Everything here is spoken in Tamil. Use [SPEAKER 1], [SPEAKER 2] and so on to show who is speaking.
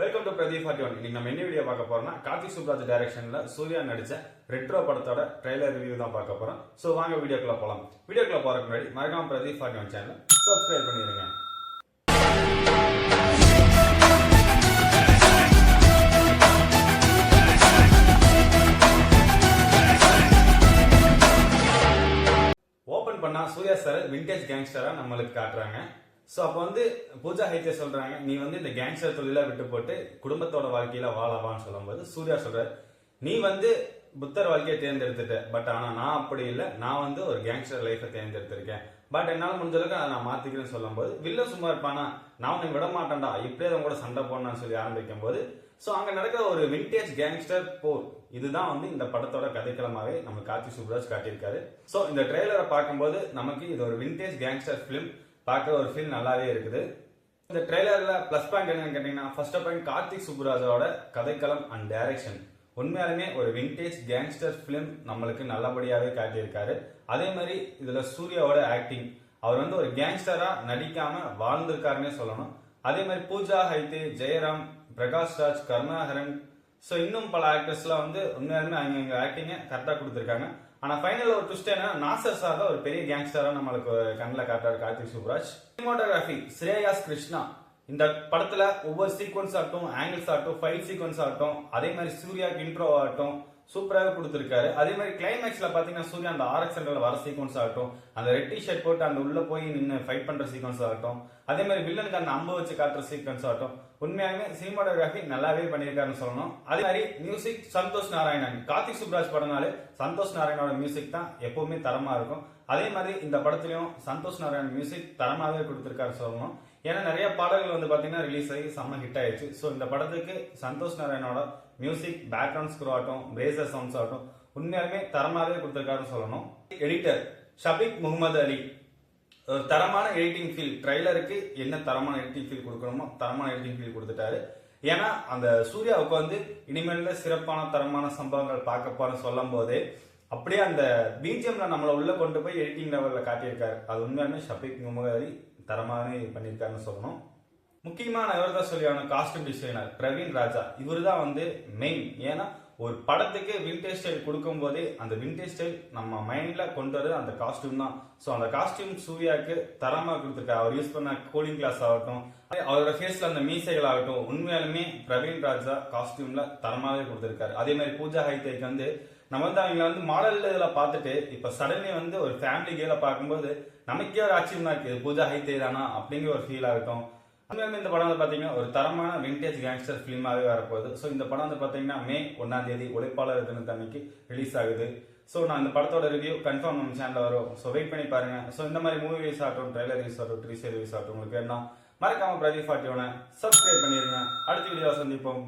[SPEAKER 1] Welcome to Pradeep 41. இன்னைக்கு நம்ம என்ன வீடியோ பார்க்க போறோம்னா கார்த்திக் சுப்ராஜ் டைரக்ஷன்ல சூர்யா நடிச்ச ரெட்ரோ படத்தோட ட்ரைலர் ரிவ்யூ தான் பார்க்க போறோம். சோ வாங்க வீடியோக்குள்ள போலாம். வீடியோக்குள்ள போறதுக்கு முன்னாடி மறக்காம பிரதீப் 41 சேனலை சப்ஸ்கிரைப் பண்ணிடுங்க. ஓபன் பண்ணா சூர்யா சார் விண்டேஜ் கேங்ஸ்டரா நம்மளுக்கு காட்டுறாங்க. சோ அப்ப பூஜா ஹைத்தே சொல்றாங்க, நீ இந்த கேங்ஸ்டர் தொழில விட்டு போட்டு குடும்பத்தோட வாழ்க்கையில வாழவான்னு சொல்லும்போது சூர்யா சொல்றாரு, நீ புத்தர் வாழ்க்கையை தேர்ந்தெடுத்துட்ட, பட் ஆனா நான் அப்படி இல்லை, நான் ஒரு கேங்ஸ்டர் லைஃபை தேர்ந்தெடுத்திருக்கேன், பட் என்னால முடிஞ்ச அளவுக்கு அதை நான் மாத்திக்கிறேன்னு சொல்லும் போது வில்ல சும்மா இருப்பானா, நான் உன்னை விட மாட்டேன்டா, இப்படியே அவங்க கூட சண்டை போடணும்னு சொல்லி ஆரம்பிக்கும் போது சோ அங்க நடக்கிற ஒரு விண்டேஜ் கேங்ஸ்டர் போர், இதுதான் இந்த படத்தோட கதைக்களமாவே நம்ம கார்த்திக் சுப்ராஜ் காட்டியிருக்காரு. சோ இந்த ட்ரெய்லரை பார்க்கும்போது நமக்கு இது ஒரு விண்டேஜ் கேங்ஸ்டர் பிலிம் பார்க்குற ஒரு ஃபீல் நல்லாவே இருக்குது. இந்த ட்ரெய்லர்ல பிளஸ் பாயிண்ட் என்னன்னு கேட்டீங்கன்னா, ஃபர்ஸ்ட் பாயிண்ட் கார்த்திக் சுப்ராஜோட கதைக்களம் அண்ட் டைரக்ஷன் உண்மையாலுமே ஒரு விண்டேஜ் கேங்ஸ்டர் பிலிம் நம்மளுக்கு நல்லபடியாவே காட்டியிருக்காரு. அதே மாதிரி இதுல சூர்யாவோட ஆக்டிங், அவர் ஒரு கேங்ஸ்டரா நடிக்காம வாழ்ந்திருக்காருன்னே சொல்லணும். அதே மாதிரி பூஜா ஹைத்தே, ஜெயராம், பிரகாஷ் ராஜ், கருணாகரன், சோ இன்னும் பல ஆக்டர்ஸ்லாம் உண்மையாலுமே அவங்க ஆக்டிங்க கரெக்டா கொடுத்திருக்காங்க. ஆனா ஃபைனல் ஒரு ட்விஸ்ட் என்ன, நாசர் சார் தான் ஒரு பெரிய கேங்ஸ்டரா நம்மளுக்கு கண்ணில் காட்டுறாரு கார்த்திக் சுப்ராஜ். சினிமாட்டோகிராஃபி ஸ்ரேயாஸ் கிருஷ்ணா, இந்த படத்துல ஒவ்வொரு சீக்வன்ஸ் ஆகட்டும், ஆங்கிள்ஸ் ஆகட்டும், ஃபைட் சீக்வன்ஸ் ஆகட்டும், அதே மாதிரி சூர்யாக்கு இன்ட்ரோ ஆகட்டும் சூப்பராக கொடுத்திருக்காரு. அதே மாதிரி கிளைமேக்ஸ்ல பாத்தீங்கன்னா சூர்யா அந்த ஆர்எக்ஸ் சென்டர்ல வர சீக்வன்ஸ் ஆகட்டும், அந்த ரெட் டி ஷர்ட் போட்டு அந்த உள்ள போய் நின்று ஃபைட் பண்ற சீக்வன்ஸ் ஆகட்டும், அதே மாதிரி வில்லனுக்கு அந்த அம்பு வச்சு காட்டுற சீக்வன்ஸ் ஆகட்டும், உண்மையாலுமே சினிமாட்டோகிராஃபி நல்லாவே பண்ணியிருக்காருன்னு சொல்லணும். அதே மாதிரி மியூசிக் சந்தோஷ் நாராயணன், கார்த்திக் சுப்ராஜ் படம்னாலே சந்தோஷ் நாராயணோட மியூசிக் தான் எப்பவுமே தரமா இருக்கும். அதே மாதிரி இந்த படத்துலயும் சந்தோஷ் நாராயண் மியூசிக் தரமாவே கொடுத்திருக்காரு சொல்லணும். ஏன்னா நிறைய பாடல்கள் பாத்தீங்கன்னா ரிலீஸ் ஆகி செம்ம ஹிட் ஆயிடுச்சு. சோ இந்த படத்துக்கு சந்தோஷ் நாராயணோட மியூசிக், பேக்ரவுண்ட் ஸ்கோர் ஆகட்டும், பிரேசர் சவுண்ட்ஸ் ஆகட்டும் உண்மையாலுமே தரமாவே கொடுத்திருக்காருன்னு சொல்லணும். எடிட்டர் ஷபீக் முகமது அலி, ஒரு தரமான எடிட்டிங் ஃபீல், ட்ரைலருக்கு என்ன தரமான எடிட்டிங் ஃபீல் கொடுக்கணுமோ தரமான எடிட்டிங் ஃபீல் கொடுத்துட்டாரு. ஏன்னா அந்த சூர்யாவுக்கு இனிமேல சிறப்பான தரமான சம்பவங்கள் பார்க்க போறேன்னு சொல்லும் போதே அப்படியே அந்த பிஜிஎம்ல நம்மள உள்ள கொண்டு போய் எடிட்டிங் லெவல்ல காட்டியிருக்காரு. அது உண்மையாலுமே ஷபீக் முகமது அலி தரமாவே பண்ணியிருக்காருன்னு சொல்லணும். முக்கியமான இவர் தான் சொல்லியான காஸ்டியூம் டிசைனர் பிரவீன் ராஜா, இவர் தான் மெயின். ஏன்னா ஒரு படத்துக்கு விண்டேஜ் ஸ்டைல் கொடுக்கும் போதே அந்த விண்டேஜ் ஸ்டைல் நம்ம மைண்ட்ல கொண்டு வரது அந்த காஸ்டியூம் தான். சோ அந்த காஸ்டியூம் சூர்யாக்கு தரமா கொடுத்திருக்காரு. அவர் யூஸ் பண்ண கூலிங் கிளாஸ் ஆகட்டும், அவரோட ஃபேஸ்ல அந்த மீசைகள் ஆகட்டும், உண்மையாலுமே பிரவீன் ராஜா காஸ்டியூம்ல தரமாவே கொடுத்திருக்காரு. அதே மாதிரி பூஜா ஹைத்தேக்கு நம்ம அவங்க மாடல் இதுல பார்த்துட்டு இப்ப சடன்லி ஒரு ஃபேமிலி கேல பார்க்கும்போது நமக்கே ஒரு ஆச்சரியமா இருக்கு, பூஜா ஹைத்தே தானா அப்படிங்கிற ஒரு ஃபீல் ஆகட்டும். இந்த படம் பாத்தீங்கன்னா ஒரு தரமான விண்டேஜ் கேங்ஸ்டர் பிலிமாவே வரப்போகுது. சோ இந்த படம் பாத்தீங்கன்னா மே 1 உழைப்பாளர் தினத்தன்னைக்கு ரிலீஸ் ஆகுது. சோ நான் இந்த படத்தோட ரிவ்யூ கன்ஃபார்ம் நம்ம சேனல்ல வரும். சோ வெயிட் பண்ணி பாருங்க. சோ இந்த மாதிரி மூவி ரிலீஸ் ஆகட்டும், ட்ரைலர் ரிலீஸ் ஆகட்டும், ட்ரீசர் ரிலீஸ் ஆகட்டும், உங்களுக்கு வேணா மறக்காம பிரதீப் 41 சப்ஸ்கிரைப் பண்ணிருங்க. அடுத்த வீடியோ சந்திப்போம்.